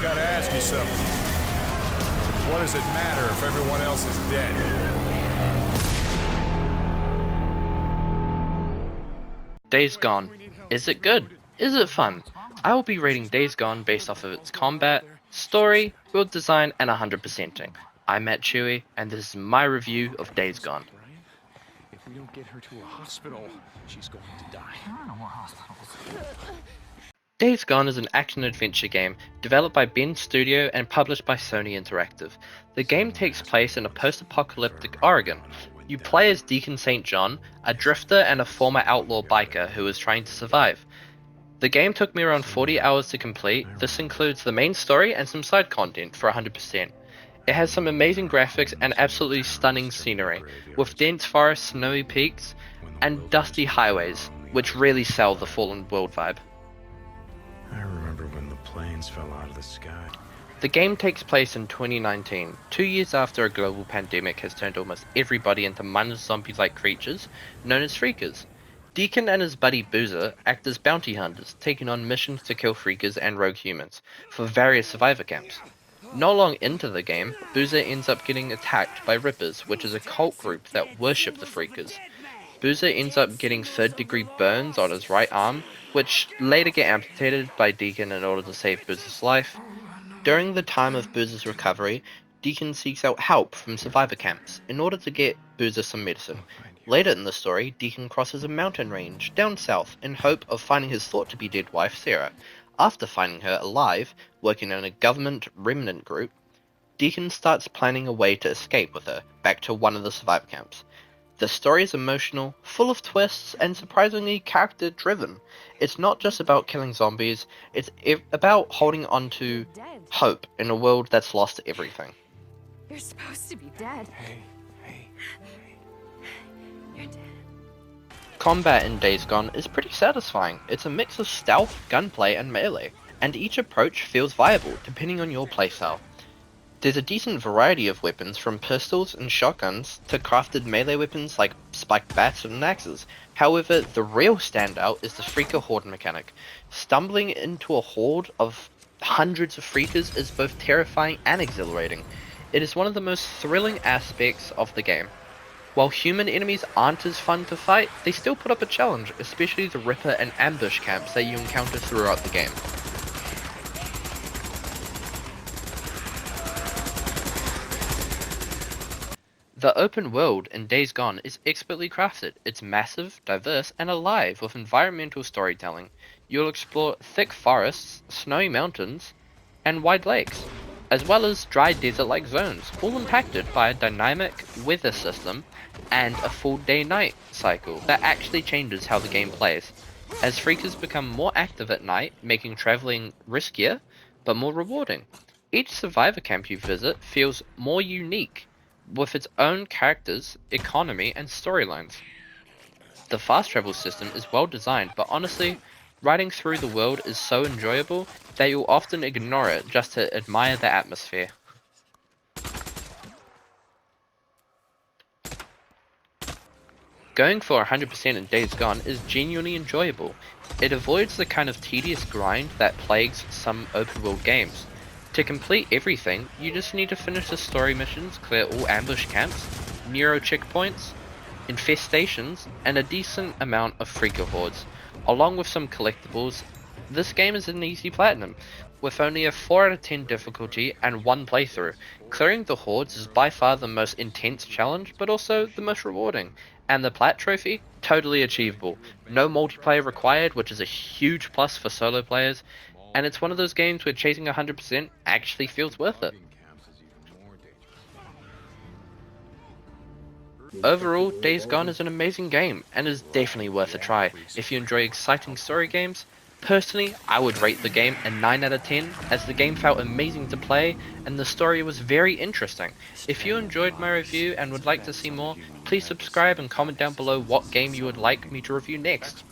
gotta ask you something. What does it matter if everyone else is dead? Days Gone. Is it good? Is it fun? I will be rating Days Gone based off of its combat, story, world design, and 100%ing. I'm Matt Chewy, and this is my review of Days Gone. If we don't get her to a hospital, she's going to die. Days Gone is an action-adventure game developed by Bend Studio and published by Sony Interactive. The game takes place in a post-apocalyptic Oregon. You play as Deacon St. John, a drifter and a former outlaw biker who is trying to survive. The game took me around 40 hours to complete. This includes the main story and some side content for 100%. It has some amazing graphics and absolutely stunning scenery, with dense forests, snowy peaks, and dusty highways, which really sell the Fallen World vibe. I remember when the planes fell out of the sky. The game takes place in 2019, 2 years after a global pandemic has turned almost everybody into mindless zombie-like creatures known as Freakers. Deacon and his buddy Boozer act as bounty hunters, taking on missions to kill Freakers and rogue humans for various survivor camps. Not long into the game, Boozer ends up getting attacked by Rippers, which is a cult group that worship the Freakers. Boozer ends up getting third-degree burns on his right arm, which later get amputated by Deacon in order to save Boozer's life. During the time of Boozer's recovery, Deacon seeks out help from survivor camps in order to get Boozer some medicine. Later in the story, Deacon crosses a mountain range down south in hope of finding his thought-to-be-dead wife, Sarah. After finding her alive, working in a government remnant group, Deacon starts planning a way to escape with her back to one of the survivor camps. The story is emotional, full of twists, and surprisingly character-driven. It's not just about killing zombies, it's about holding on to hope in a world that's lost everything. You're supposed to be dead. Hey. You're dead. Combat in Days Gone is pretty satisfying. It's a mix of stealth, gunplay, and melee, and each approach feels viable depending on your playstyle. There's a decent variety of weapons, from pistols and shotguns to crafted melee weapons like spiked bats and axes. However, the real standout is the Freaker Horde mechanic. Stumbling into a horde of hundreds of Freakers is both terrifying and exhilarating. It is one of the most thrilling aspects of the game. While human enemies aren't as fun to fight, they still put up a challenge, especially the Ripper and ambush camps that you encounter throughout the game. The open world in Days Gone is expertly crafted. It's massive, diverse, and alive with environmental storytelling. You'll explore thick forests, snowy mountains, and wide lakes, as well as dry desert-like zones, all impacted by a dynamic weather system and a full day-night cycle that actually changes how the game plays, as Freakers become more active at night, making traveling riskier, but more rewarding. Each survivor camp you visit feels more unique, with its own characters, economy, and storylines. The fast travel system is well designed, but honestly, riding through the world is so enjoyable that you'll often ignore it just to admire the atmosphere. Going for 100% in Days Gone is genuinely enjoyable. It avoids the kind of tedious grind that plagues some open world games. To complete everything, you just need to finish the story missions, clear all ambush camps, Nero checkpoints, infestations, and a decent amount of Freaker hordes. Along with some collectibles, this game is an easy platinum, with only a 4 out of 10 difficulty and 1 playthrough. Clearing the hordes is by far the most intense challenge, but also the most rewarding. And the Plat Trophy? Totally achievable. No multiplayer required, which is a huge plus for solo players, and it's one of those games where chasing 100% actually feels worth it. Overall, Days Gone is an amazing game, and is definitely worth a try. If you enjoy exciting story games, personally, I would rate the game a 9 out of 10, as the game felt amazing to play, and the story was very interesting. If you enjoyed my review and would like to see more, please subscribe and comment down below what game you would like me to review next.